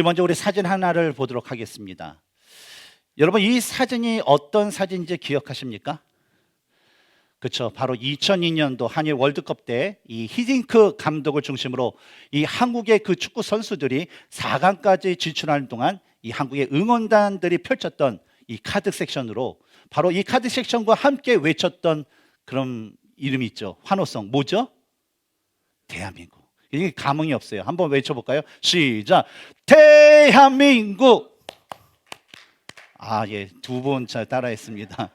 먼저 우리 사진 하나를 보도록 하겠습니다. 여러분, 이 사진이 어떤 사진인지 기억하십니까? 그렇죠. 바로 2002년도 한일 월드컵 때 이 히딩크 감독을 중심으로 이 한국의 그 축구 선수들이 4강까지 진출하는 동안 이 한국의 응원단들이 펼쳤던 이 카드 섹션으로, 바로 이 카드 섹션과 함께 외쳤던 그런 이름이 있죠. 환호성. 뭐죠? 대한민국. 이게 감흥이 없어요. 한번 외쳐볼까요? 시작. 대한민국. 예, 두 분 잘 따라했습니다.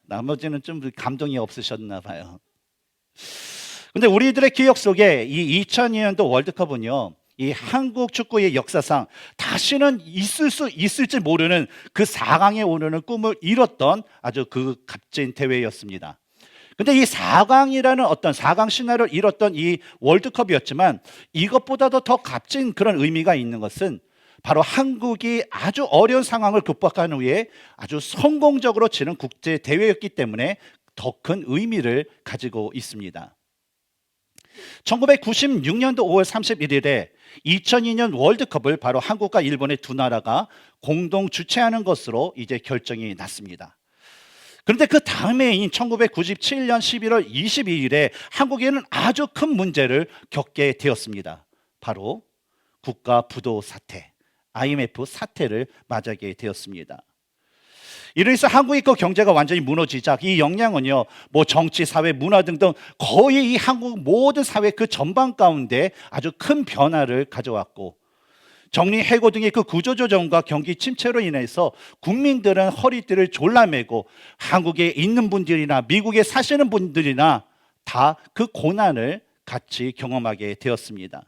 나머지는 좀 감동이 없으셨나 봐요. 근데 우리들의 기억 속에 이 2002년도 월드컵은요, 이 한국 축구의 역사상 다시는 있을 수 있을지 모르는 그 4강에 오르는 꿈을 이뤘던 아주 그 값진 대회였습니다. 근데 이 4강이라는 어떤 4강 신화를 이뤘던 이 월드컵이었지만, 이것보다도 더 값진 그런 의미가 있는 것은 바로 한국이 아주 어려운 상황을 극복한 후에 아주 성공적으로 치른 국제 대회였기 때문에 더 큰 의미를 가지고 있습니다. 1996년도 5월 31일에 2002년 월드컵을 바로 한국과 일본의 두 나라가 공동 주최하는 것으로 이제 결정이 났습니다. 그런데 그 다음 해인 1997년 11월 22일에 한국에는 아주 큰 문제를 겪게 되었습니다. 바로 국가 부도 사태, IMF 사태를 맞이하게 되었습니다. 이로 인해서 한국의 그 경제가 완전히 무너지자 이 영향은요, 뭐 정치, 사회, 문화 등등 거의 이 한국 모든 사회 그 전반 가운데 아주 큰 변화를 가져왔고, 정리 해고 등의 그 구조조정과 경기 침체로 인해서 국민들은 허리띠를 졸라매고 한국에 있는 분들이나 미국에 사시는 분들이나 다 그 고난을 같이 경험하게 되었습니다.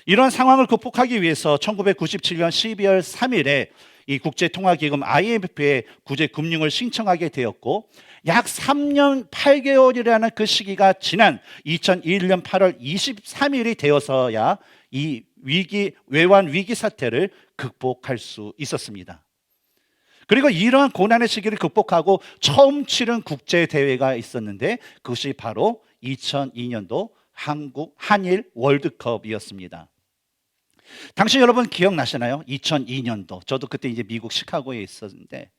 이런 상황을 극복하기 위해서 1997년 12월 3일에 이 국제통화기금 IMF에 구제금융을 신청하게 되었고, 약 3년 8개월이라는 그 시기가 지난 2001년 8월 23일이 되어서야 이 외환 위기 사태를 극복할 수 있었습니다. 그리고 이러한 고난의 시기를 극복하고 처음 치른 국제 대회가 있었는데, 그것이 바로 2002년도 한일 월드컵이었습니다. 당시 여러분 기억나시나요? 2002년도. 저도 그때 이제 미국 시카고에 있었는데,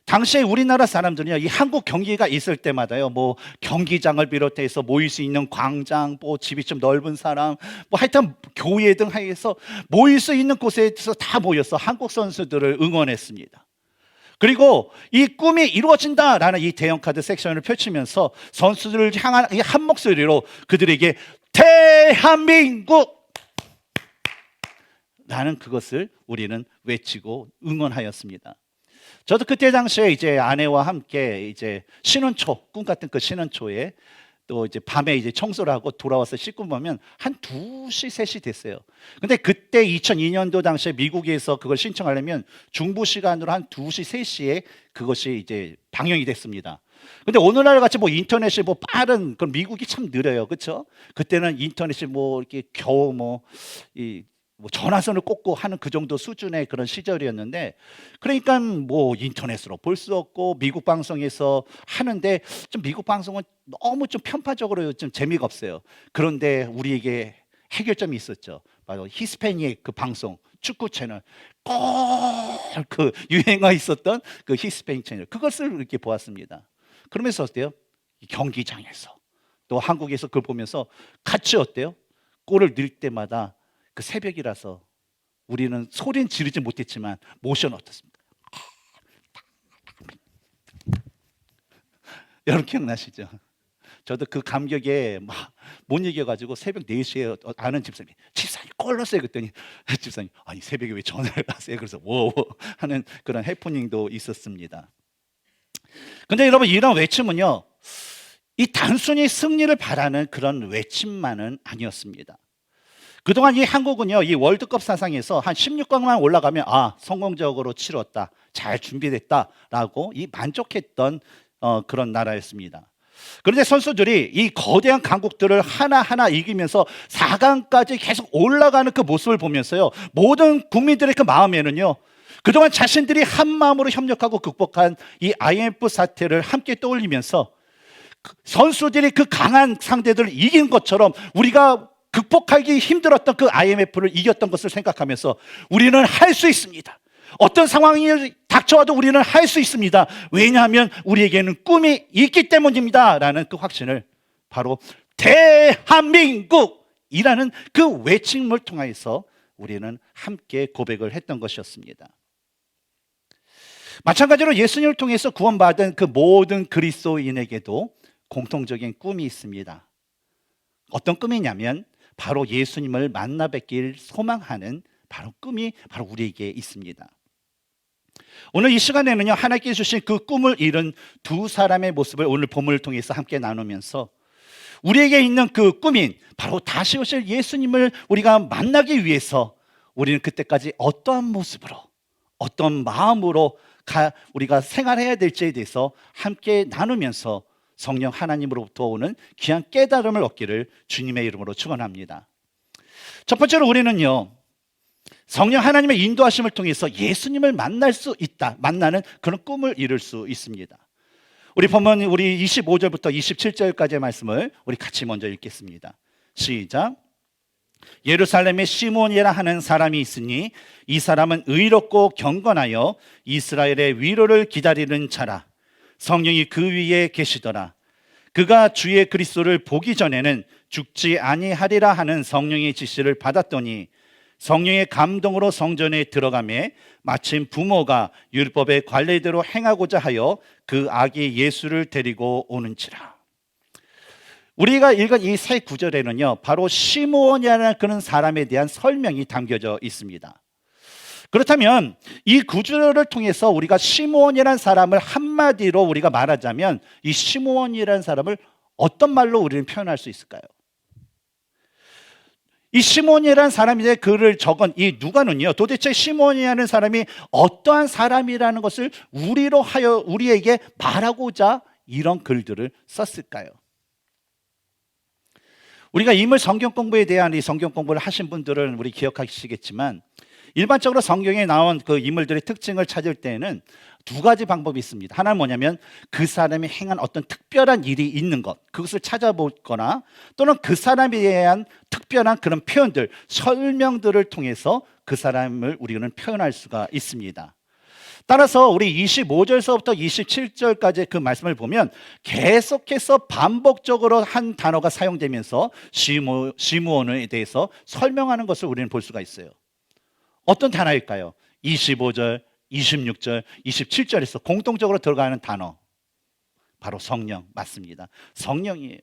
당시에 우리나라 사람들은요, 이 한국 경기가 있을 때마다요, 뭐 경기장을 비롯해서 모일 수 있는 광장, 뭐 집이 좀 넓은 사람, 뭐 하여튼 교회 등 하여서 모일 수 있는 곳에서 다 모여서 한국 선수들을 응원했습니다. 그리고 이 꿈이 이루어진다라는 이 대형 카드 섹션을 펼치면서 선수들을 향한 이 한 목소리로 그들에게 대한민국! 라는 그것을 우리는 외치고 응원하였습니다. 저도 그때 당시에 이제 아내와 함께 이제 신혼초, 꿈 같은 그 신혼초에 또 이제 밤에 이제 청소를 하고 돌아와서 씻고 보면 한 2시, 3시 됐어요. 근데 그때 2002년도 당시에 미국에서 그걸 신청하려면 중부 시간으로 한 2시, 3시에 그것이 이제 방영이 됐습니다. 근데 오늘날 같이 뭐 인터넷이 뭐 빠른, 그럼 미국이 참 느려요. 그렇죠? 그때는 인터넷이 뭐 이렇게 겨우 뭐 전화선을 꽂고 하는 그 정도 수준의 그런 시절이었는데, 그러니까 뭐 인터넷으로 볼 수 없고 미국 방송에서 하는데 좀 미국 방송은 너무 좀 편파적으로 좀 재미가 없어요. 그런데 우리에게 해결점이 있었죠. 바로 히스패닉 그 방송, 축구 채널, 꼭 그 유행어 있었던 그 히스패닉 채널, 그것을 이렇게 보았습니다. 그러면서 어때요? 경기장에서 또 한국에서 그걸 보면서 같이 어때요? 골을 넣을 때마다 그 새벽이라서 우리는 소리는 지르지 못했지만 모션 어떻습니까? 여러분 기억나시죠? 저도 그 감격에 막 못 이겨가지고 새벽 4시에 아는 집사님이 골 넣었어요. 그랬더니 집사님, 아니 새벽에 왜 전화를 하세요? 그래서 워 하는 그런 해프닝도 있었습니다. 근데 여러분, 이런 외침은요, 이 단순히 승리를 바라는 그런 외침만은 아니었습니다. 그동안 이 한국은요, 이 월드컵 사상에서 한 16강만 올라가면 성공적으로 치렀다, 잘 준비됐다라고 이 만족했던 그런 나라였습니다. 그런데 선수들이 이 거대한 강국들을 하나하나 이기면서 4강까지 계속 올라가는 그 모습을 보면서요, 모든 국민들의 그 마음에는요, 그동안 자신들이 한 마음으로 협력하고 극복한 이 IMF 사태를 함께 떠올리면서 선수들이 그 강한 상대들을 이긴 것처럼 우리가 극복하기 힘들었던 그 IMF를 이겼던 것을 생각하면서 우리는 할 수 있습니다. 어떤 상황이 닥쳐와도 우리는 할 수 있습니다. 왜냐하면 우리에게는 꿈이 있기 때문입니다. 라는 그 확신을 바로 대한민국이라는 그 외침을 통해서 우리는 함께 고백을 했던 것이었습니다. 마찬가지로 예수님을 통해서 구원받은 그 모든 그리스도인에게도 공통적인 꿈이 있습니다. 어떤 꿈이냐면 바로 예수님을 만나 뵙길 소망하는 바로 꿈이 바로 우리에게 있습니다. 오늘 이 시간에는요, 하나님께 주신 그 꿈을 이룬 두 사람의 모습을 오늘 본문을 통해서 함께 나누면서 우리에게 있는 그 꿈인 바로 다시 오실 예수님을 우리가 만나기 위해서 우리는 그때까지 어떠한 모습으로, 어떤 마음으로 우리가 생활해야 될지에 대해서 함께 나누면서 성령 하나님으로부터 오는 귀한 깨달음을 얻기를 주님의 이름으로 축원합니다. 첫 번째로 우리는요, 성령 하나님의 인도하심을 통해서 예수님을 만날 수 있다, 만나는 그런 꿈을 이룰 수 있습니다. 우리 본문 우리 25절부터 27절까지의 말씀을 우리 같이 먼저 읽겠습니다. 시작. 예루살렘에 시몬이라 하는 사람이 있으니 이 사람은 의롭고 경건하여 이스라엘의 위로를 기다리는 자라. 성령이 그 위에 계시더라. 그가 주의 그리스도를 보기 전에는 죽지 아니하리라 하는 성령의 지시를 받았더니 성령의 감동으로 성전에 들어가매 마침 부모가 율법의 관례대로 행하고자 하여 그 아기 예수를 데리고 오는지라. 우리가 읽은 이 세 구절에는요, 바로 시므온이라는 그런 사람에 대한 설명이 담겨져 있습니다. 그렇다면 이 구절을 통해서 우리가 시므온이라는 사람을 한마디로 우리가 말하자면 이 시므온이라는 사람을 어떤 말로 우리는 표현할 수 있을까요? 이 시몬이라는 사람이 글을 적은 이 누가는요, 도대체 시몬이라는 사람이 어떠한 사람이라는 것을 우리에게 말하고자 이런 글들을 썼을까요? 우리가 인물 성경 공부에 대한 이 성경 공부를 하신 분들은 우리 기억하시겠지만 일반적으로 성경에 나온 그 인물들의 특징을 찾을 때에는 두 가지 방법이 있습니다. 하나는 뭐냐면 그 사람이 행한 어떤 특별한 일이 있는 것, 그것을 찾아보거나 또는 그 사람에 대한 특별한 그런 표현들, 설명들을 통해서 그 사람을 우리는 표현할 수가 있습니다. 따라서 우리 25절서부터 27절까지 그 말씀을 보면 계속해서 반복적으로 한 단어가 사용되면서 시므온에 대해서 설명하는 것을 우리는 볼 수가 있어요. 어떤 단어일까요? 25절, 26절, 27절에서 공통적으로 들어가는 단어, 바로 성령 맞습니다. 성령이에요.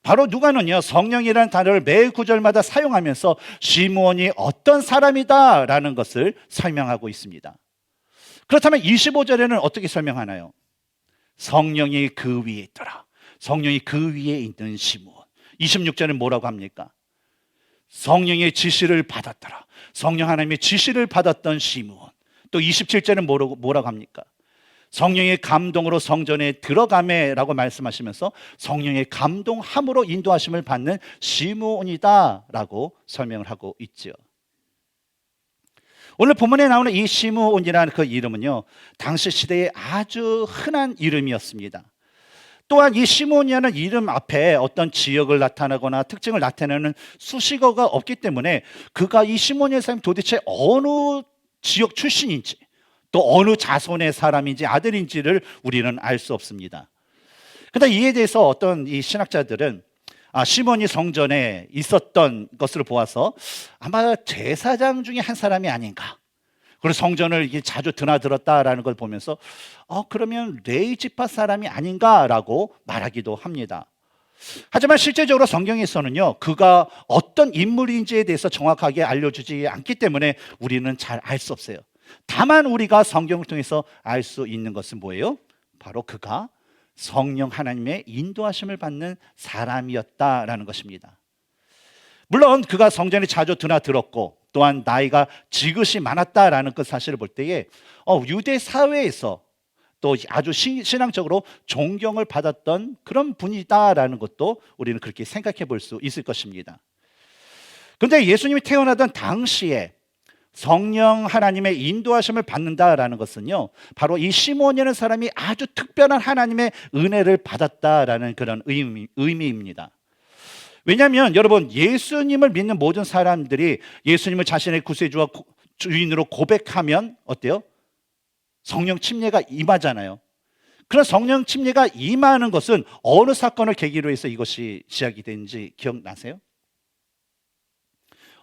바로 누가는요, 성령이라는 단어를 매 구절마다 사용하면서 시므온이 어떤 사람이다라는 것을 설명하고 있습니다. 그렇다면 25절에는 어떻게 설명하나요? 성령이 그 위에 있더라. 성령이 그 위에 있는 시므온. 26절은 뭐라고 합니까? 성령의 지시를 받았더라. 성령 하나님의 지시를 받았던 시므온. 또 27절은 뭐라고 합니까? 성령의 감동으로 성전에 들어가매라고 말씀하시면서 성령의 감동함으로 인도하심을 받는 시므온이다라고 설명을 하고 있죠. 오늘 본문에 나오는 이 시므온이라는 그 이름은요, 당시 시대에 아주 흔한 이름이었습니다. 또한 이 시므온이라는 이름 앞에 어떤 지역을 나타내거나 특징을 나타내는 수식어가 없기 때문에 그가 이 시므온이라는 사람이 도대체 어느 지역 출신인지 또 어느 자손의 사람인지 아들인지를 우리는 알 수 없습니다. 그런데 이에 대해서 어떤 이 신학자들은 시몬이 성전에 있었던 것으로 보아서 아마 제사장 중에 한 사람이 아닌가. 그리고 성전을 이게 자주 드나들었다라는 걸 보면서 그러면 레위 지파 사람이 아닌가라고 말하기도 합니다. 하지만 실제적으로 성경에서는요, 그가 어떤 인물인지에 대해서 정확하게 알려주지 않기 때문에 우리는 잘 알 수 없어요. 다만 우리가 성경을 통해서 알 수 있는 것은 뭐예요? 바로 그가 성령 하나님의 인도하심을 받는 사람이었다라는 것입니다. 물론 그가 성전에 자주 드나들었고 또한 나이가 지긋이 많았다라는 그 사실을 볼 때에 유대 사회에서 또 아주 신앙적으로 존경을 받았던 그런 분이다라는 것도 우리는 그렇게 생각해 볼 수 있을 것입니다. 그런데 예수님이 태어나던 당시에 성령 하나님의 인도하심을 받는다라는 것은요, 바로 이 시몬이라는 사람이 아주 특별한 하나님의 은혜를 받았다라는 그런 의미입니다. 왜냐하면 여러분, 예수님을 믿는 모든 사람들이 예수님을 자신의 구세주와 주인으로 고백하면 어때요? 성령 침례가 임하잖아요. 그런 성령 침례가 임하는 것은 어느 사건을 계기로 해서 이것이 시작이 되는지 기억나세요?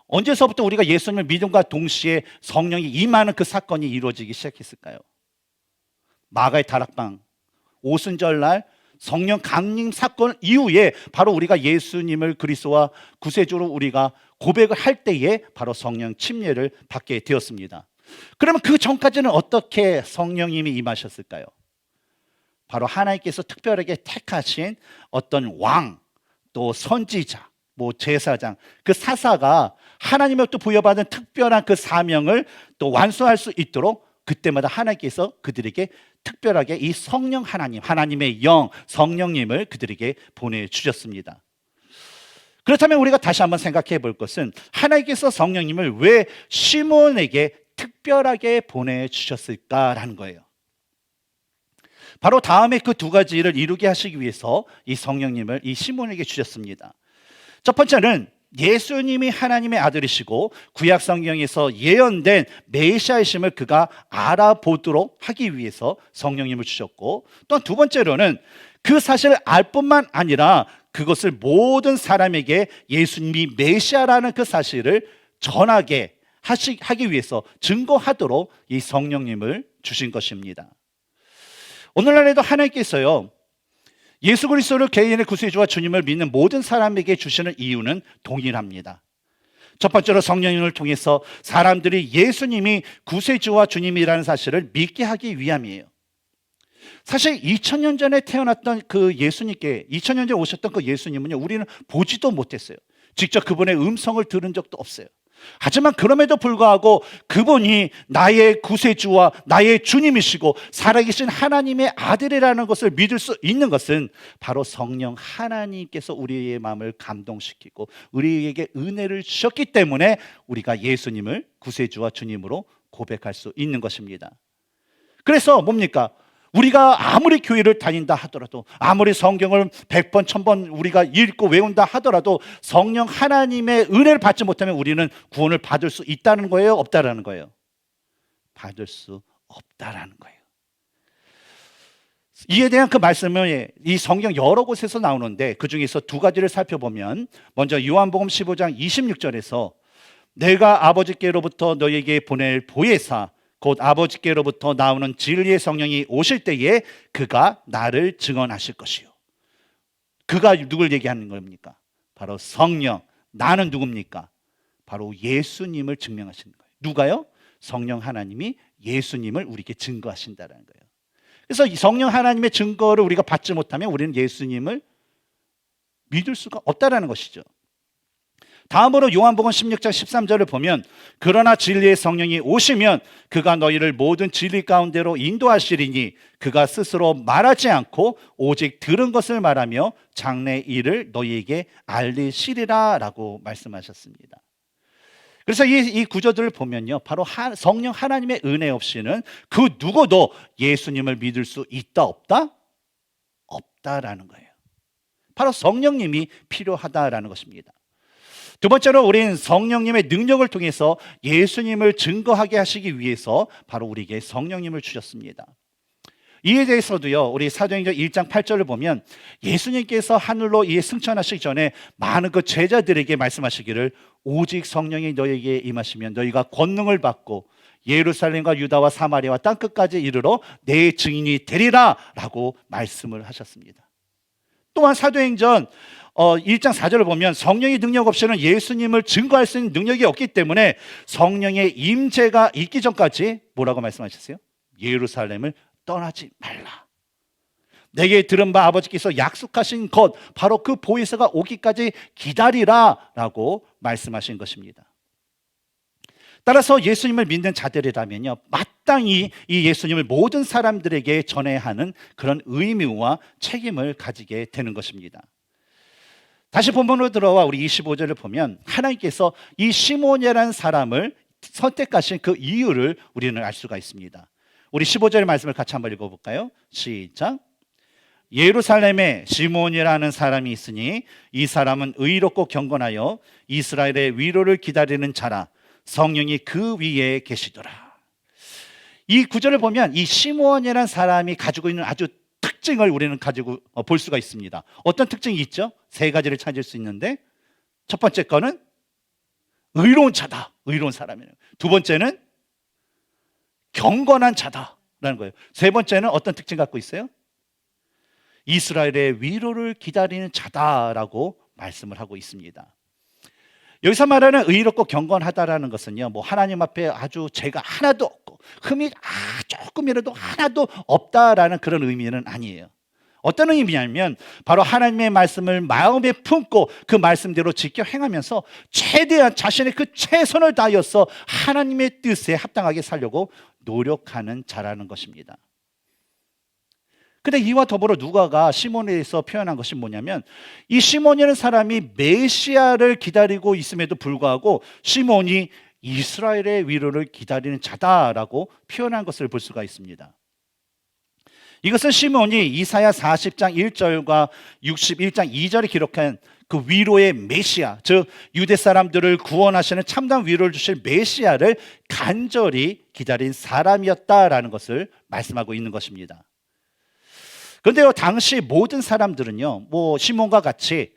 언제서부터 우리가 예수님을 믿음과 동시에 성령이 임하는 그 사건이 이루어지기 시작했을까요? 마가의 다락방, 오순절날 성령 강림 사건 이후에 바로 우리가 예수님을 그리스도와 구세주로 우리가 고백을 할 때에 바로 성령 침례를 받게 되었습니다. 그러면 그 전까지는 어떻게 성령님이 임하셨을까요? 바로 하나님께서 특별하게 택하신 어떤 왕, 또 선지자, 제사장, 그 사사가 하나님으로부터 부여받은 특별한 그 사명을 또 완수할 수 있도록 그때마다 하나님께서 그들에게 특별하게 이 성령 하나님, 하나님의 영, 성령님을 그들에게 보내주셨습니다. 그렇다면 우리가 다시 한번 생각해 볼 것은 하나님께서 성령님을 왜 시몬에게 특별하게 보내주셨을까라는 거예요. 바로 다음에 그 두 가지를 이루게 하시기 위해서 이 성령님을 이 시몬에게 주셨습니다. 첫 번째는 예수님이 하나님의 아들이시고 구약 성경에서 예언된 메시아이심을 그가 알아보도록 하기 위해서 성령님을 주셨고, 또 두 번째로는 그 사실을 알 뿐만 아니라 그것을 모든 사람에게 예수님이 메시아라는 그 사실을 전하게 하기 위해서 증거하도록 이 성령님을 주신 것입니다. 오늘날에도 하나님께서요, 예수 그리스도를 개인의 구세주와 주님을 믿는 모든 사람에게 주시는 이유는 동일합니다. 첫 번째로 성령님을 통해서 사람들이 예수님이 구세주와 주님이라는 사실을 믿게 하기 위함이에요. 사실 2000년 전에 태어났던 그 예수님께, 2000년 전에 오셨던 그 예수님은요, 우리는 보지도 못했어요. 직접 그분의 음성을 들은 적도 없어요. 하지만 그럼에도 불구하고 그분이 나의 구세주와 나의 주님이시고 살아계신 하나님의 아들이라는 것을 믿을 수 있는 것은 바로 성령 하나님께서 우리의 마음을 감동시키고 우리에게 은혜를 주셨기 때문에 우리가 예수님을 구세주와 주님으로 고백할 수 있는 것입니다. 그래서 뭡니까? 우리가 아무리 교회를 다닌다 하더라도, 아무리 성경을 100번, 1000번 우리가 읽고 외운다 하더라도 성령 하나님의 은혜를 받지 못하면 우리는 구원을 받을 수 있다는 거예요? 없다라는 거예요? 받을 수 없다라는 거예요. 이에 대한 그 말씀은 이 성경 여러 곳에서 나오는데 그 중에서 두 가지를 살펴보면, 먼저 요한복음 15장 26절에서 내가 아버지께로부터 너에게 보낼 보혜사 곧 아버지께로부터 나오는 진리의 성령이 오실 때에 그가 나를 증언하실 것이요. 그가 누굴 얘기하는 겁니까? 바로 성령. 나는 누굽니까? 바로 예수님을 증명하시는 거예요. 누가요? 성령 하나님이 예수님을 우리에게 증거하신다는 거예요. 그래서 이 성령 하나님의 증거를 우리가 받지 못하면 우리는 예수님을 믿을 수가 없다는 것이죠. 다음으로 요한복음 16장 13절을 보면 그러나 진리의 성령이 오시면 그가 너희를 모든 진리 가운데로 인도하시리니 그가 스스로 말하지 않고 오직 들은 것을 말하며 장래 일을 너희에게 알리시리라 라고 말씀하셨습니다. 그래서 이 구절들을 보면요, 바로 성령 하나님의 은혜 없이는 그 누구도 예수님을 믿을 수 있다 없다? 없다라는 거예요. 바로 성령님이 필요하다라는 것입니다. 두 번째로 우리는 성령님의 능력을 통해서 예수님을 증거하게 하시기 위해서 바로 우리에게 성령님을 주셨습니다. 이에 대해서도요, 우리 사도행전 1장 8절을 보면 예수님께서 하늘로 승천하시기 전에 많은 그 제자들에게 말씀하시기를 오직 성령이 너에게 임하시면 너희가 권능을 받고 예루살렘과 유다와 사마리아와 땅끝까지 이르러 내 증인이 되리라 라고 말씀을 하셨습니다. 또한 사도행전 1장 4절을 보면 성령의 능력 없이는 예수님을 증거할 수 있는 능력이 없기 때문에 성령의 임재가 있기 전까지 뭐라고 말씀하셨어요? 예루살렘을 떠나지 말라. 내게 들은 바 아버지께서 약속하신 것 바로 그 보혜사가 오기까지 기다리라 라고 말씀하신 것입니다. 따라서 예수님을 믿는 자들이라면요, 마땅히 이 예수님을 모든 사람들에게 전해야 하는 그런 의무와 책임을 가지게 되는 것입니다. 다시 본문으로 들어와 우리 25절을 보면 하나님께서 이 시몬이라는 사람을 선택하신 그 이유를 우리는 알 수가 있습니다. 우리 15절의 말씀을 같이 한번 읽어볼까요? 시작. 예루살렘에 시몬이라는 사람이 있으니 이 사람은 의롭고 경건하여 이스라엘의 위로를 기다리는 자라. 성령이 그 위에 계시더라. 이 구절을 보면 이 시몬이라는 사람이 가지고 있는 아주 특징을 우리는 가지고 볼 수가 있습니다. 어떤 특징이 있죠? 세 가지를 찾을 수 있는데, 첫 번째 거는 의로운 자다, 의로운 사람이에요. 두 번째는 경건한 자다라는 거예요. 세 번째는 어떤 특징 갖고 있어요? 이스라엘의 위로를 기다리는 자다라고 말씀을 하고 있습니다. 여기서 말하는 의롭고 경건하다라는 것은요, 뭐 하나님 앞에 아주 죄가 하나도 없고 흠이 조금이라도 하나도 없다라는 그런 의미는 아니에요. 어떤 의미냐면 바로 하나님의 말씀을 마음에 품고 그 말씀대로 지켜 행하면서 최대한 자신의 그 최선을 다하여서 하나님의 뜻에 합당하게 살려고 노력하는 자라는 것입니다. 근데 이와 더불어 누가가 시몬에 대해서 표현한 것이 뭐냐면, 이 시몬이라는 사람이 메시아를 기다리고 있음에도 불구하고 시몬이 이스라엘의 위로를 기다리는 자다라고 표현한 것을 볼 수가 있습니다. 이것은 시몬이 이사야 40장 1절과 61장 2절에 기록한 그 위로의 메시아, 즉 유대 사람들을 구원하시는 참담 위로를 주실 메시아를 간절히 기다린 사람이었다라는 것을 말씀하고 있는 것입니다. 그런데요, 당시 모든 사람들은요, 뭐 시몬과 같이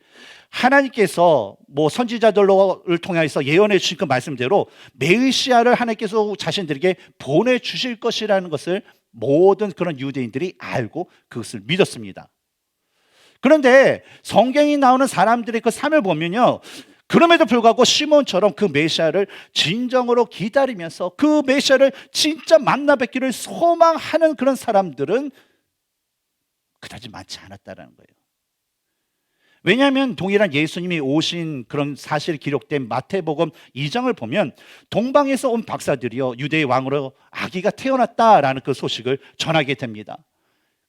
하나님께서 뭐 선지자들을 통해서 예언해 주신 그 말씀대로 메시아를 하나님께서 자신들에게 보내주실 것이라는 것을 모든 그런 유대인들이 알고 그것을 믿었습니다. 그런데 성경이 나오는 사람들의 그 삶을 보면요, 그럼에도 불구하고 시몬처럼 그 메시아를 진정으로 기다리면서 그 메시아를 진짜 만나 뵙기를 소망하는 그런 사람들은 그다지 많지 않았다는 거예요. 왜냐하면 동일한 예수님이 오신 그런 사실이 기록된 마태복음 2장을 보면 동방에서 온 박사들이요, 유대의 왕으로 아기가 태어났다라는 그 소식을 전하게 됩니다.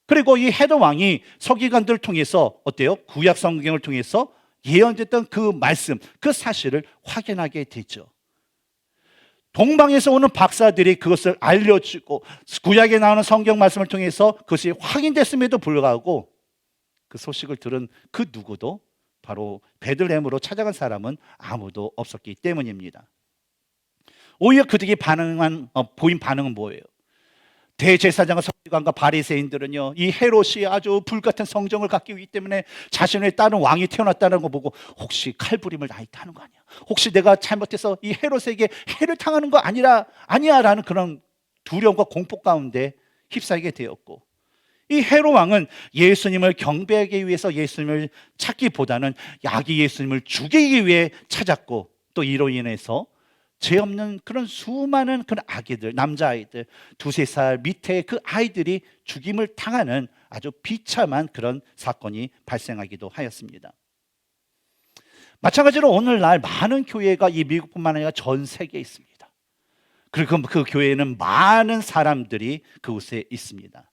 그리고 이 헤롯 왕이 서기관들을 통해서 어때요? 구약 성경을 통해서 예언됐던 그 말씀, 그 사실을 확인하게 되죠. 동방에서 오는 박사들이 그것을 알려주고 구약에 나오는 성경 말씀을 통해서 그것이 확인됐음에도 불구하고 그 소식을 들은 그 누구도 바로 베들레헴으로 찾아간 사람은 아무도 없었기 때문입니다. 오히려 그들이 보인 반응은 뭐예요? 대제사장과 서기관과 바리새인들은요, 이 헤롯이 아주 불같은 성정을 갖기 위해 때문에 자신의 딸은 왕이 태어났다는 거 보고 혹시 칼부림을 나이다 하는 거 아니야? 혹시 내가 잘못해서 이 헤롯에게 해를 당하는 거 아니야라는 그런 두려움과 공포 가운데 휩싸이게 되었고, 이 헤롯 왕은 예수님을 경배하기 위해서 예수님을 찾기보다는 아기 예수님을 죽이기 위해 찾았고, 또 이로 인해서 죄 없는 그런 수많은 그런 아기들, 남자아이들, 2-3살 밑에 그 아이들이 죽임을 당하는 아주 비참한 그런 사건이 발생하기도 하였습니다. 마찬가지로 오늘날 많은 교회가 이 미국뿐만 아니라 전 세계에 있습니다. 그리고 그 교회에는 많은 사람들이 그곳에 있습니다.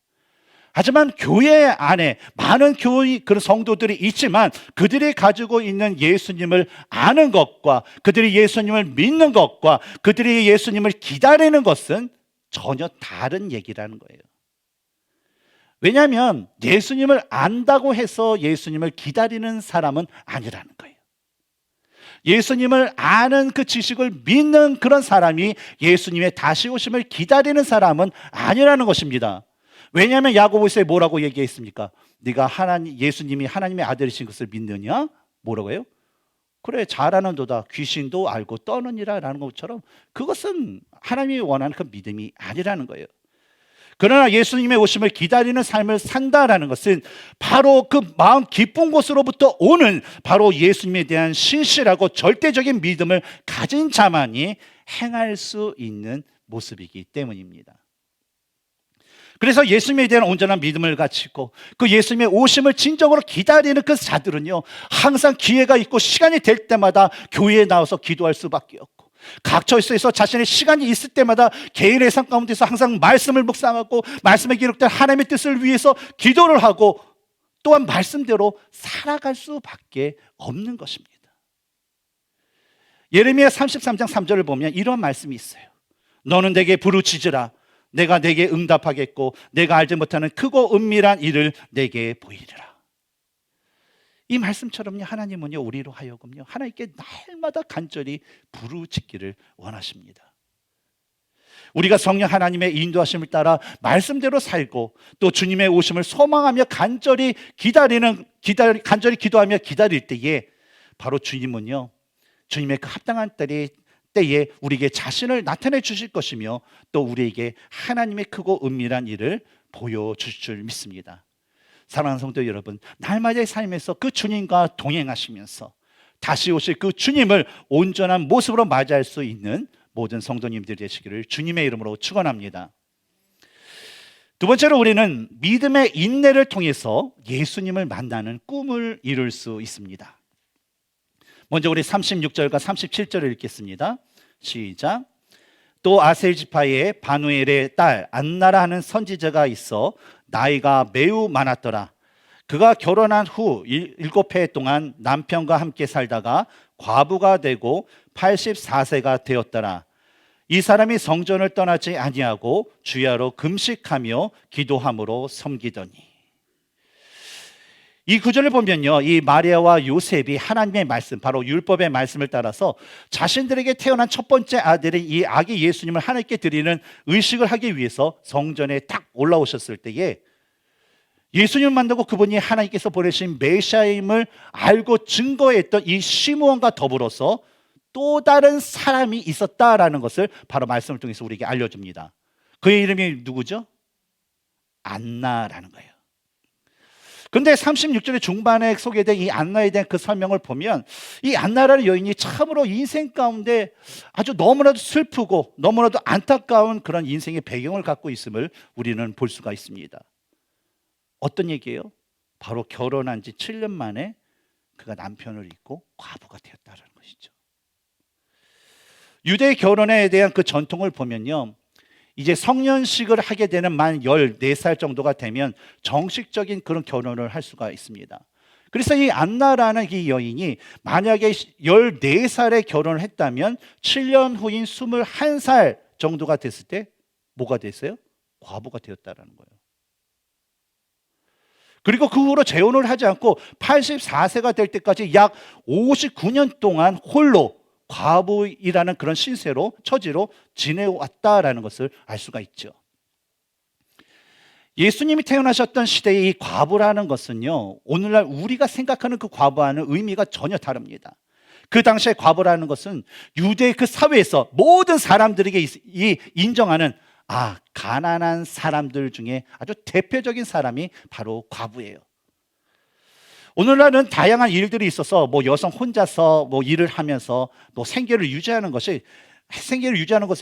하지만 교회 안에 많은 그런 성도들이 있지만 그들이 가지고 있는 예수님을 아는 것과 그들이 예수님을 믿는 것과 그들이 예수님을 기다리는 것은 전혀 다른 얘기라는 거예요. 왜냐하면 예수님을 안다고 해서 예수님을 기다리는 사람은 아니라는 거예요. 예수님을 아는 그 지식을 믿는 그런 사람이 예수님의 다시 오심을 기다리는 사람은 아니라는 것입니다. 왜냐하면 야고보서에 뭐라고 얘기했습니까? 네가 예수님이 하나님의 아들이신 것을 믿느냐? 뭐라고 해요? 그래, 잘하는도다. 귀신도 알고 떠느니라 라는 것처럼 그것은 하나님이 원하는 그 믿음이 아니라는 거예요. 그러나 예수님의 오심을 기다리는 삶을 산다라는 것은 바로 그 마음 깊은 곳으로부터 오는 바로 예수님에 대한 신실하고 절대적인 믿음을 가진 자만이 행할 수 있는 모습이기 때문입니다. 그래서 예수님에 대한 온전한 믿음을 가지고 그 예수님의 오심을 진정으로 기다리는 그 자들은요, 항상 기회가 있고 시간이 될 때마다 교회에 나와서 기도할 수밖에 없고, 각처에서 자신의 시간이 있을 때마다 개인의 삶 가운데서 항상 말씀을 묵상하고 말씀에 기록된 하나님의 뜻을 위해서 기도를 하고 또한 말씀대로 살아갈 수밖에 없는 것입니다. 예레미야 33장 3절을 보면 이런 말씀이 있어요. 너는 내게 부르짖으라. 내가 내게 응답하겠고 내가 알지 못하는 크고 은밀한 일을 내게 보이리라. 이 말씀처럼요, 하나님은요 우리로 하여금요 하나님께 날마다 간절히 부르짖기를 원하십니다. 우리가 성령 하나님의 인도하심을 따라 말씀대로 살고 또 주님의 오심을 소망하며 간절히 기도하며 기다릴 때에 바로 주님은요 주님의 그 합당한 때에 우리에게 자신을 나타내 주실 것이며 또 우리에게 하나님의 크고 은밀한 일을 보여주실 줄 믿습니다. 사랑하는 성도 여러분, 날마다의 삶에서 그 주님과 동행하시면서 다시 오실 그 주님을 온전한 모습으로 맞이할 수 있는 모든 성도님들이 되시기를 주님의 이름으로 축원합니다. 두 번째로 우리는 믿음의 인내를 통해서 예수님을 만나는 꿈을 이룰 수 있습니다. 먼저 우리 36절과 37절을 읽겠습니다. 시작. 또 아셀 지파의 바누엘의 딸 안나라 하는 선지자가 있어 나이가 매우 많았더라. 그가 결혼한 후 7해 동안 남편과 함께 살다가 과부가 되고 84세가 되었더라. 이 사람이 성전을 떠나지 아니하고 주야로 금식하며 기도함으로 섬기더니. 이 구절을 보면요, 이 마리아와 요셉이 하나님의 말씀, 바로 율법의 말씀을 따라서 자신들에게 태어난 첫 번째 아들인 이 아기 예수님을 하나님께 드리는 의식을 하기 위해서 성전에 딱 올라오셨을 때에 예수님을 만나고 그분이 하나님께서 보내신 메시아임을 알고 증거했던 이 시므온과 더불어서 또 다른 사람이 있었다라는 것을 바로 말씀을 통해서 우리에게 알려줍니다. 그의 이름이 누구죠? 안나라는 거예요. 그런데 36절의 중반에 소개된 이 안나에 대한 그 설명을 보면 이 안나라는 여인이 참으로 인생 가운데 아주 너무나도 슬프고 너무나도 안타까운 그런 인생의 배경을 갖고 있음을 우리는 볼 수가 있습니다. 어떤 얘기예요? 바로 결혼한 지 7년 만에 그가 남편을 잃고 과부가 되었다는 것이죠. 유대 결혼에 대한 그 전통을 보면요, 이제 성년식을 하게 되는 만 14살 정도가 되면 정식적인 그런 결혼을 할 수가 있습니다. 그래서 이 안나라는 이 여인이 만약에 14살에 결혼을 했다면 7년 후인 21살 정도가 됐을 때 뭐가 됐어요? 과부가 되었다는 거예요. 그리고 그 후로 재혼을 하지 않고 84세가 될 때까지 약 59년 동안 홀로 과부이라는 그런 신세로, 처지로 지내왔다라는 것을 알 수가 있죠. 예수님이 태어나셨던 시대의 이 과부라는 것은요, 오늘날 우리가 생각하는 그 과부와는 의미가 전혀 다릅니다. 그 당시에 과부라는 것은 유대 그 사회에서 모든 사람들에게 인정하는 가난한 사람들 중에 아주 대표적인 사람이 바로 과부예요. 오늘날은 다양한 일들이 있어서 여성 혼자서 일을 하면서 생계를 유지하는 것에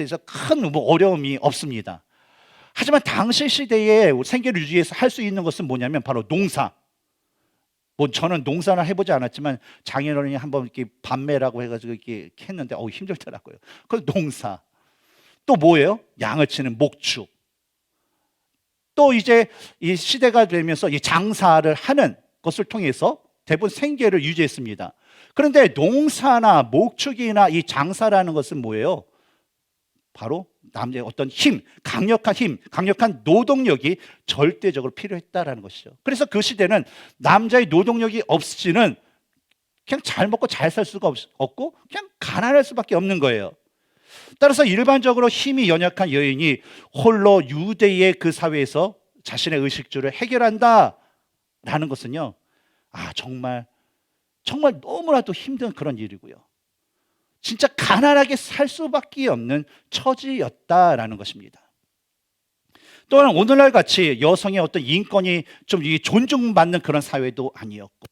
있어서 큰 어려움이 없습니다. 하지만 당시 시대에 생계를 유지해서 할 수 있는 것은 뭐냐면 바로 농사. 저는 농사는 해보지 않았지만 장인어른이 한번 이렇게 밤매라고 해가지고 이렇게 했는데 힘들더라고요. 그 농사. 또 뭐예요? 양을 치는 목축. 또 이제 이 시대가 되면서 이 장사를 하는 것을 통해서 대부분 생계를 유지했습니다. 그런데 농사나 목축이나 이 장사라는 것은 뭐예요? 바로 남자의 어떤 강력한 노동력이 절대적으로 필요했다라는 것이죠. 그래서 그 시대는 남자의 노동력이 없이는 그냥 잘 먹고 잘 살 수가 없고 그냥 가난할 수밖에 없는 거예요. 따라서 일반적으로 힘이 연약한 여인이 홀로 유대의 그 사회에서 자신의 의식주를 해결한다라는 것은요, 정말 너무나도 힘든 그런 일이고요. 진짜 가난하게 살 수밖에 없는 처지였다라는 것입니다. 또한 오늘날 같이 여성의 어떤 인권이 좀 존중받는 그런 사회도 아니었고,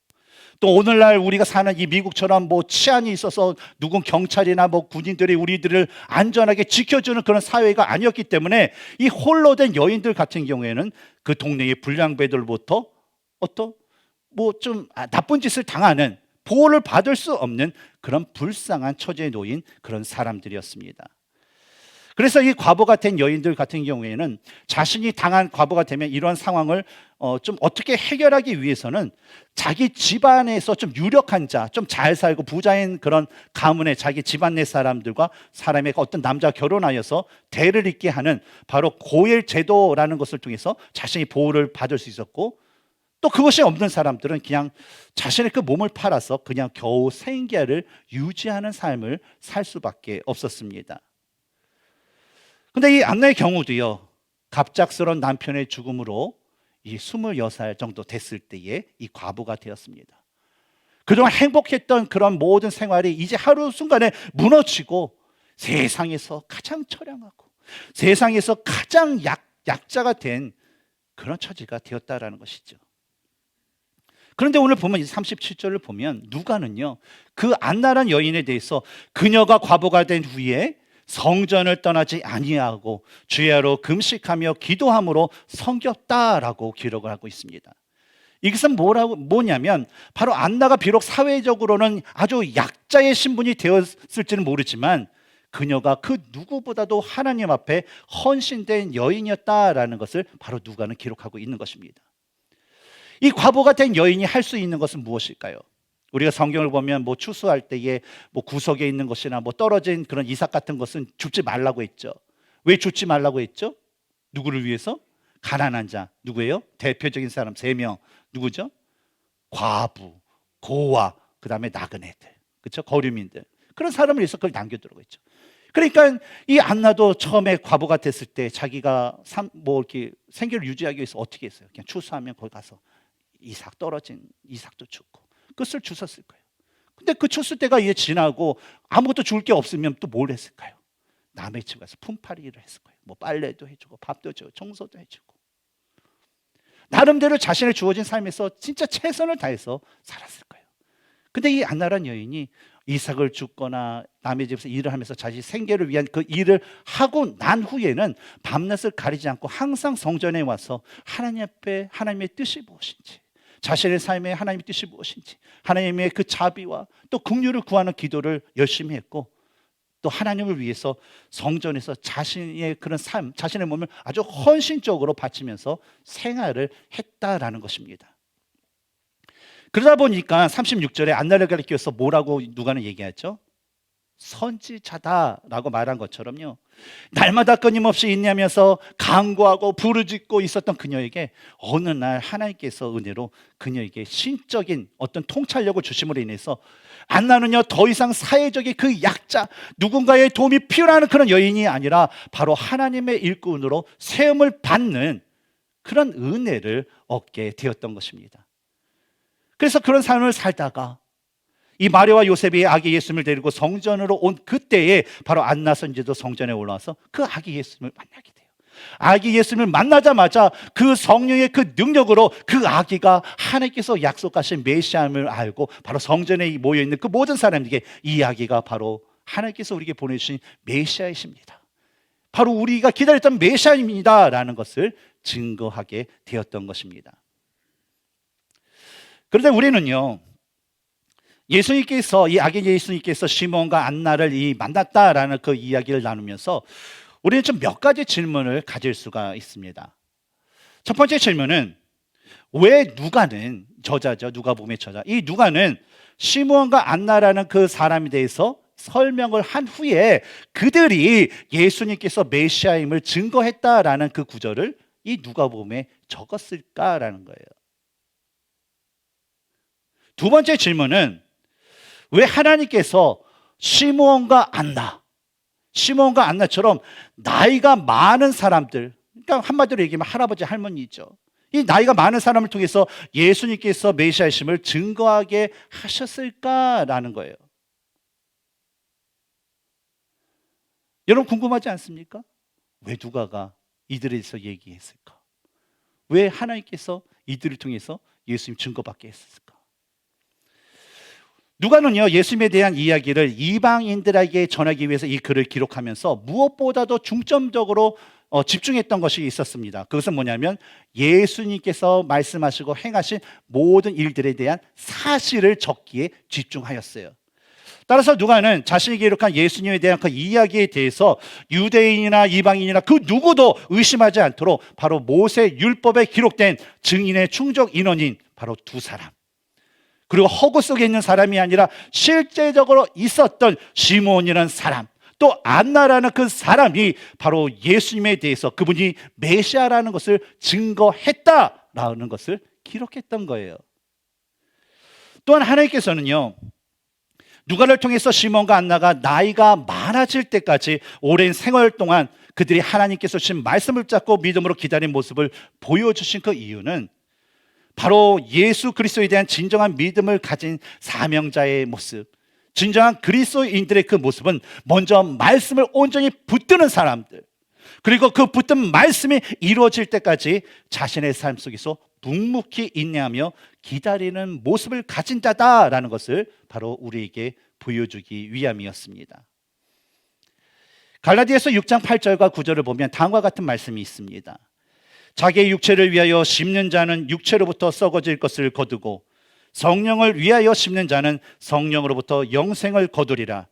또 오늘날 우리가 사는 이 미국처럼 치안이 있어서 누군 경찰이나 군인들이 우리들을 안전하게 지켜주는 그런 사회가 아니었기 때문에 이 홀로 된 여인들 같은 경우에는 그 동네의 불량배들로부터 좀 나쁜 짓을 당하는, 보호를 받을 수 없는 그런 불쌍한 처지에 놓인 그런 사람들이었습니다. 그래서 이 과부가 된 여인들 같은 경우에는 자신이 당한 과부가 되면 이런 상황을 좀 어떻게 해결하기 위해서는 자기 집안에서 좀 유력한 자, 좀 잘 살고 부자인 그런 가문의 자기 집안 내 사람들과 사람의 어떤 남자 결혼하여서 대를 잇게 하는 바로 고엘 제도라는 것을 통해서 자신이 보호를 받을 수 있었고, 또 그것이 없는 사람들은 그냥 자신의 그 몸을 팔아서 그냥 겨우 생계를 유지하는 삶을 살 수밖에 없었습니다. 근데 이 안나의 경우도요, 갑작스러운 남편의 죽음으로 이 26살 정도 됐을 때에 이 과부가 되었습니다. 그동안 행복했던 그런 모든 생활이 이제 하루 순간에 무너지고 세상에서 가장 처량하고 세상에서 가장 약자가 된 그런 처지가 되었다라는 것이죠. 그런데 오늘 보면 37절을 보면 누가는요, 그 안나란 여인에 대해서 그녀가 과부가 된 후에 성전을 떠나지 아니하고 주야로 금식하며 기도함으로 섬겼다라고 기록을 하고 있습니다. 이것은 뭐냐면 바로 안나가 비록 사회적으로는 아주 약자의 신분이 되었을지는 모르지만 그녀가 그 누구보다도 하나님 앞에 헌신된 여인이었다라는 것을 바로 누가는 기록하고 있는 것입니다. 이 과부가 된 여인이 할 수 있는 것은 무엇일까요? 우리가 성경을 보면 뭐 추수할 때에 뭐 구석에 있는 것이나 뭐 떨어진 그런 이삭 같은 것은 줍지 말라고 했죠. 왜 줍지 말라고 했죠? 누구를 위해서? 가난한 자. 누구예요? 대표적인 사람 3명. 누구죠? 과부, 고아, 그 다음에 나그네들, 그렇죠? 거류민들. 그런 사람을 위해서 그걸 남겨두라고 했죠. 그러니까 이 안나도 처음에 과부가 됐을 때 자기가 이렇게 생계를 유지하기 위해서 어떻게 했어요? 그냥 추수하면 거기 가서 이삭 떨어진 이삭도 줍고 그것을 주셨을 거예요. 근데 그 추수 때가 이제 지나고 아무것도 줄 게 없으면 또 뭘 했을까요? 남의 집 가서 품팔이 일을 했을 거예요. 뭐 빨래도 해주고 밥도 해주고 청소도 해주고 나름대로 자신의 주어진 삶에서 진짜 최선을 다해서 살았을 거예요. 근데 이 안나란 여인이 이삭을 줍거나 남의 집에서 일을 하면서 자기 생계를 위한 그 일을 하고 난 후에는 밤낮을 가리지 않고 항상 성전에 와서 하나님 앞에 하나님의 뜻이 무엇인지, 자신의 삶에 하나님의 뜻이 무엇인지, 하나님의 그 자비와 또 긍휼을 구하는 기도를 열심히 했고, 또 하나님을 위해서 성전에서 자신의 그런 삶, 자신의 몸을 아주 헌신적으로 바치면서 생활을 했다라는 것입니다. 그러다 보니까 36절에 안나를 가리켜서 뭐라고 누가는 얘기하죠? 선지자다라고 말한 것처럼요, 날마다 끊임없이 인내하면서 간구하고 부르짖고 있었던 그녀에게 어느 날 하나님께서 은혜로 그녀에게 신적인 어떤 통찰력을 주심으로 인해서 안나는요 더 이상 사회적인 그 약자, 누군가의 도움이 필요한 그런 여인이 아니라 바로 하나님의 일꾼으로 세움을 받는 그런 은혜를 얻게 되었던 것입니다. 그래서 그런 삶을 살다가 이 마리아와 요셉이 아기 예수님을 데리고 성전으로 온 그때에 바로 안나 선지도 성전에 올라와서 그 아기 예수님을 만나게 돼요. 아기 예수님을 만나자마자 그 성령의 그 능력으로 그 아기가 하나님께서 약속하신 메시아임을 알고 바로 성전에 모여있는 그 모든 사람에게 이 아기가 바로 하나님께서 우리에게 보내주신 메시아이십니다, 바로 우리가 기다렸던 메시아입니다 라는 것을 증거하게 되었던 것입니다. 그런데 우리는요, 예수님께서, 이 아기 예수님께서 시몬과 안나를 만났다라는 그 이야기를 나누면서 우리는 좀 몇 가지 질문을 가질 수가 있습니다. 첫 번째 질문은 왜 누가는, 저자죠, 누가복음의 저자, 이 누가는 시몬과 안나라는 그 사람에 대해서 설명을 한 후에 그들이 예수님께서 메시아임을 증거했다라는 그 구절을 이 누가복음에 적었을까라는 거예요. 두 번째 질문은 왜 하나님께서 시므온과 안나처럼 나이가 많은 사람들, 그러니까 한마디로 얘기하면 할아버지 할머니죠, 이 나이가 많은 사람을 통해서 예수님께서 메시아이심을 증거하게 하셨을까라는 거예요. 여러분 궁금하지 않습니까? 왜 누가가 이들에 대해서 얘기했을까? 왜 하나님께서 이들을 통해서 예수님 증거받게 했을까? 누가는요, 예수님에 대한 이야기를 이방인들에게 전하기 위해서 이 글을 기록하면서 무엇보다도 중점적으로 집중했던 것이 있었습니다. 그것은 뭐냐면 예수님께서 말씀하시고 행하신 모든 일들에 대한 사실을 적기에 집중하였어요. 따라서 누가는 자신이 기록한 예수님에 대한 그 이야기에 대해서 유대인이나 이방인이나 그 누구도 의심하지 않도록 바로 모세 율법에 기록된 증인의 충족 인원인 바로 두 사람, 그리고 허구 속에 있는 사람이 아니라 실제적으로 있었던 시몬이라는 사람, 또 안나라는 그 사람이 바로 예수님에 대해서 그분이 메시아라는 것을 증거했다라는 것을 기록했던 거예요. 또한 하나님께서는요, 누가를 통해서 시몬과 안나가 나이가 많아질 때까지 오랜 생활 동안 그들이 하나님께서 주신 말씀을 잡고 믿음으로 기다린 모습을 보여주신 그 이유는 바로 예수 그리스도에 대한 진정한 믿음을 가진 사명자의 모습, 진정한 그리스도인들의 그 모습은 먼저 말씀을 온전히 붙드는 사람들, 그리고 그 붙든 말씀이 이루어질 때까지 자신의 삶 속에서 묵묵히 인내하며 기다리는 모습을 가진 자다라는 것을 바로 우리에게 보여주기 위함이었습니다. 갈라디아서 6장 8절과 9절을 보면 다음과 같은 말씀이 있습니다. 자기의 육체를 위하여 심는 자는 육체로부터 썩어질 것을 거두고 성령을 위하여 심는 자는 성령으로부터 영생을 거두리라.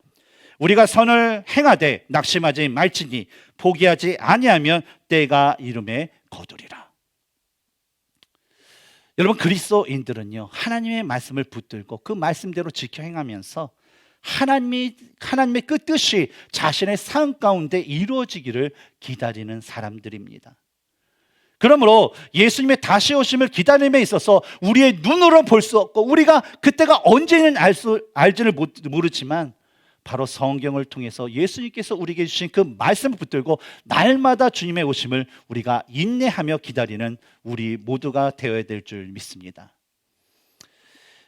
우리가 선을 행하되 낙심하지 말지니 포기하지 아니하면 때가 이름에 거두리라. 여러분, 그리스도인들은요, 하나님의 말씀을 붙들고 그 말씀대로 지켜 행하면서 하나님의 그 뜻이 자신의 삶 가운데 이루어지기를 기다리는 사람들입니다. 그러므로 예수님의 다시 오심을 기다림에 있어서 우리의 눈으로 볼 수 없고 우리가 그때가 언제는 알지를 모르지만 바로 성경을 통해서 예수님께서 우리에게 주신 그 말씀을 붙들고 날마다 주님의 오심을 우리가 인내하며 기다리는 우리 모두가 되어야 될 줄 믿습니다.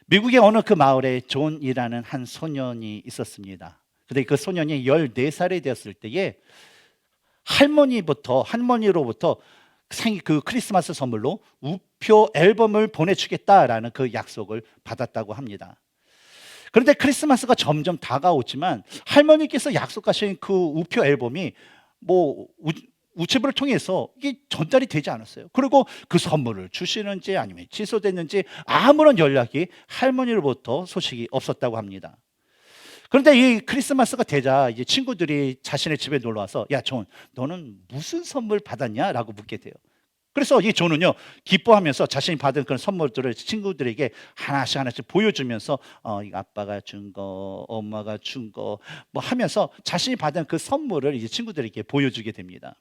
미국의 어느 그 마을에 존이라는 한 소년이 있었습니다. 근데 그 소년이 14살이 되었을 때에 할머니로부터 그 크리스마스 선물로 우표 앨범을 보내주겠다라는 그 약속을 받았다고 합니다. 그런데 크리스마스가 점점 다가오지만 할머니께서 약속하신 그 우표 앨범이 우체부를 통해서 이게 전달이 되지 않았어요. 그리고 그 선물을 주시는지 아니면 취소됐는지 아무런 연락이 할머니로부터 소식이 없었다고 합니다. 그런데 이 크리스마스가 되자 이제 친구들이 자신의 집에 놀러 와서 야, 존, 너는 무슨 선물 받았냐? 라고 묻게 돼요. 그래서 이 존은요, 기뻐하면서 자신이 받은 그런 선물들을 친구들에게 하나씩 보여주면서 이거 아빠가 준 거, 엄마가 준 거 뭐 하면서 자신이 받은 그 선물을 이제 친구들에게 보여주게 됩니다.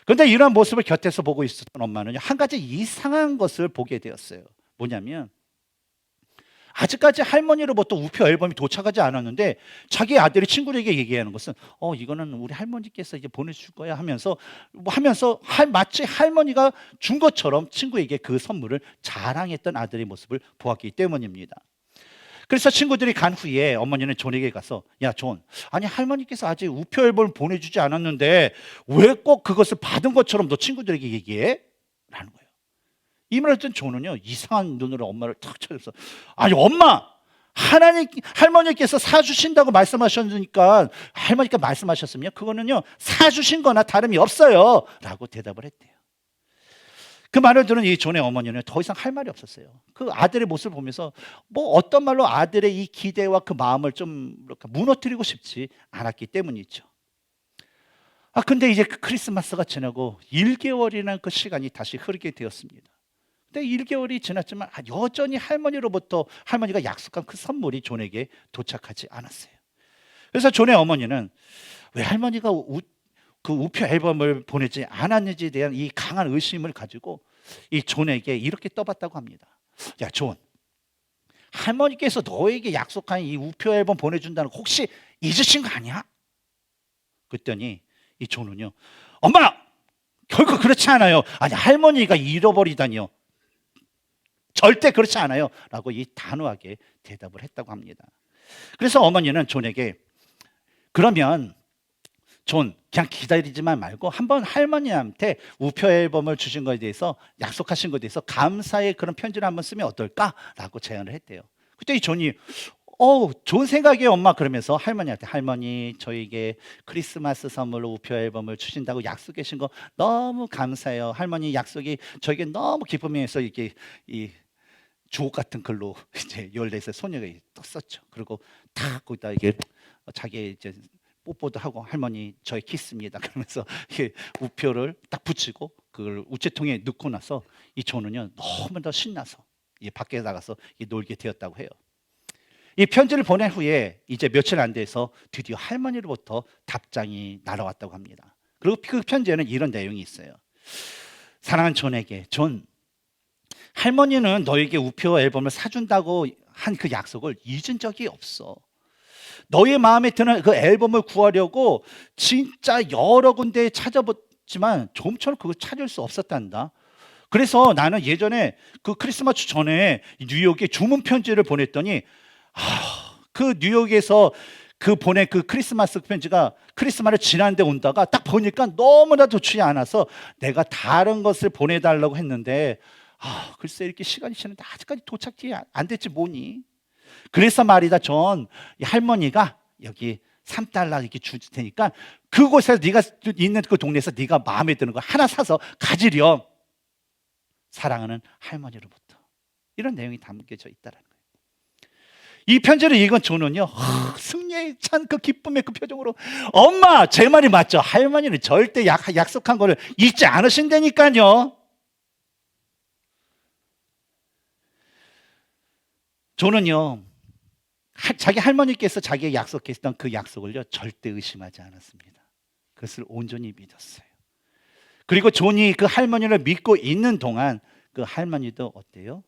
그런데 이러한 모습을 곁에서 보고 있었던 엄마는 한 가지 이상한 것을 보게 되었어요. 뭐냐면 아직까지 할머니로부터 우표 앨범이 도착하지 않았는데 자기 아들이 친구들에게 얘기하는 것은 이거는 우리 할머니께서 이제 보내줄 거야 하면서 마치 할머니가 준 것처럼 친구에게 그 선물을 자랑했던 아들의 모습을 보았기 때문입니다. 그래서 친구들이 간 후에 어머니는 존에게 가서 야, 존, 아니 할머니께서 아직 우표 앨범을 보내주지 않았는데 왜 꼭 그것을 받은 것처럼 너 친구들에게 얘기해? 라는 거예요. 이 말을 듣던 존은요, 이상한 눈으로 엄마를 탁 쳐서 아니 엄마, 할머니께서 사주신다고 말씀하셨으니까 할머니가 말씀하셨으면 그거는요 사주신 거나 다름이 없어요 라고 대답을 했대요. 그 말을 들은 이 존의 어머니는 더 이상 할 말이 없었어요. 그 아들의 모습을 보면서 어떤 말로 아들의 이 기대와 그 마음을 좀 이렇게 무너뜨리고 싶지 않았기 때문이죠. 근데 이제 그 크리스마스가 지나고 1개월이라는 그 시간이 다시 흐르게 되었습니다. 근데 1개월이 지났지만 여전히 할머니가 약속한 그 선물이 존에게 도착하지 않았어요. 그래서 존의 어머니는 왜 할머니가 그 우표 앨범을 보내지 않았는지에 대한 이 강한 의심을 가지고 이 존에게 이렇게 떠봤다고 합니다. 야, 존, 할머니께서 너에게 약속한 이 우표 앨범 보내준다는 거 혹시 잊으신 거 아니야? 그랬더니 이 존은요, 엄마, 결코 그렇지 않아요. 아니, 할머니가 잃어버리다니요. 절대 그렇지 않아요 라고 이 단호하게 대답을 했다고 합니다. 그래서 어머니는 존에게 그러면 존, 그냥 기다리지만 말고 한번 할머니한테 우표 앨범을 주신 것에 대해서 약속하신 것에 대해서 감사의 그런 편지를 한번 쓰면 어떨까라고 제안을 했대요. 그때 이 존이 좋은 생각이에요 엄마 그러면서 할머니한테 할머니 저에게 크리스마스 선물로 우표 앨범을 주신다고 약속해 주신 거 너무 감사해요. 할머니 약속이 저에게 너무 기쁨이어서 이렇게 주옥 같은 글로 이제 14살 소녀가 떴었죠. 그리고 다 거기다 이게 자기 이제 뽀뽀도 하고 할머니 저희 키스입니다. 그러면서 우표를 딱 붙이고 그걸 우체통에 넣고 나서 이 조는요 너무 더 신나서 밖에 나가서 놀게 되었다고 해요. 이 편지를 보낸 후에 이제 며칠 안 돼서 드디어 할머니로부터 답장이 날아왔다고 합니다. 그리고 그 편지에는 이런 내용이 있어요. 사랑하는 존에게, 존, 할머니는 너에게 우표 앨범을 사준다고 한 그 약속을 잊은 적이 없어. 너의 마음에 드는 그 앨범을 구하려고 진짜 여러 군데 찾아봤지만 좀처럼 그걸 찾을 수 없었단다. 그래서 나는 예전에 그 크리스마스 전에 뉴욕에 주문 편지를 보냈더니 그 뉴욕에서 그 보낸 그 크리스마스 편지가 크리스마스를 지났는데 온다가 딱 보니까 너무나도 좋지 않아서 내가 다른 것을 보내달라고 했는데 글쎄 이렇게 시간이 지났는데 아직까지 도착이 안 됐지 뭐니. 그래서 말이다 존, 할머니가 여기 $3 이렇게 줄 테니까 그곳에서 네가 있는 그 동네에서 네가 마음에 드는 거 하나 사서 가지렴. 사랑하는 할머니로부터. 이런 내용이 담겨져 있다는 거예요. 이 편지를 읽은 존은요 승리에 찬 그 기쁨의 그 표정으로 엄마 제 말이 맞죠? 할머니는 절대 약속한 거를 잊지 않으신다니까요. 존은요 자기 할머니께서 자기에게 약속했던 그 약속을요 절대 의심하지 않았습니다. 그것을 온전히 믿었어요. 그리고 존이 그 할머니를 믿고 있는 동안 그 할머니도 어때요?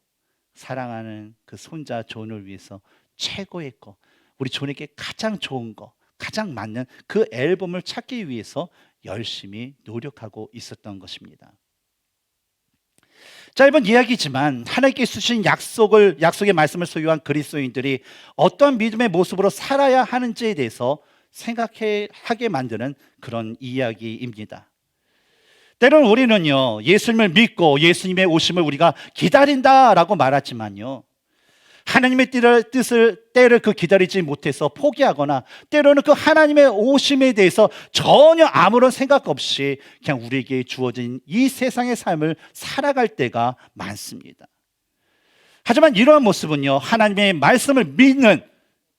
사랑하는 그 손자 존을 위해서 최고의 거, 우리 존에게 가장 좋은 거, 가장 맞는 그 앨범을 찾기 위해서 열심히 노력하고 있었던 것입니다. 짧은 이야기지만 하나님께 주신 약속의 말씀을 소유한 그리스도인들이 어떤 믿음의 모습으로 살아야 하는지에 대해서 생각하게 만드는 그런 이야기입니다. 때로는 우리는요 예수님을 믿고 예수님의 오심을 우리가 기다린다라고 말하지만요 하나님의 때를 기다리지 못해서 포기하거나 때로는 그 하나님의 오심에 대해서 전혀 아무런 생각 없이 그냥 우리에게 주어진 이 세상의 삶을 살아갈 때가 많습니다. 하지만 이러한 모습은요 하나님의 말씀을 믿는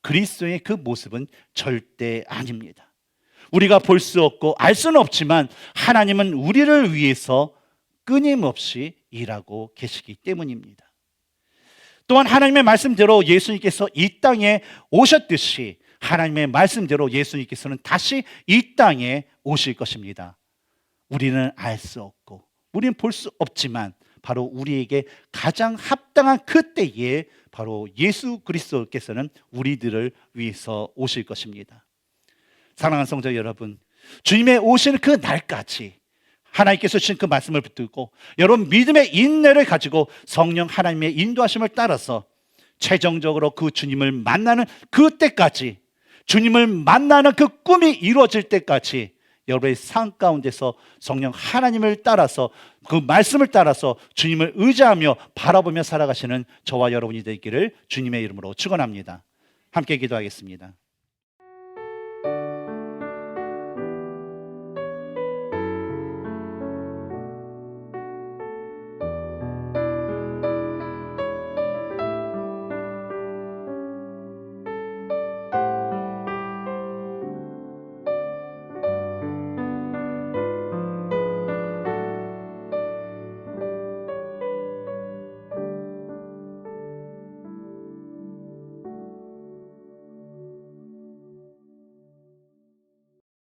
그리스도의 그 모습은 절대 아닙니다. 우리가 볼 수 없고 알 수는 없지만 하나님은 우리를 위해서 끊임없이 일하고 계시기 때문입니다. 또한 하나님의 말씀대로 예수님께서 이 땅에 오셨듯이 하나님의 말씀대로 예수님께서는 다시 이 땅에 오실 것입니다. 우리는 알 수 없고 우리는 볼 수 없지만 바로 우리에게 가장 합당한 그때에 바로 예수 그리스도께서는 우리들을 위해서 오실 것입니다. 사랑하는 성도 여러분, 주님의 오시는 그 날까지 하나님께서 주신 그 말씀을 붙들고 여러분 믿음의 인내를 가지고 성령 하나님의 인도하심을 따라서 최종적으로 그 주님을 만나는 그때까지, 주님을 만나는 그 꿈이 이루어질 때까지 여러분의 삶 가운데서 성령 하나님을 따라서 그 말씀을 따라서 주님을 의지하며 바라보며 살아가시는 저와 여러분이 되기를 주님의 이름으로 축원합니다. 함께 기도하겠습니다.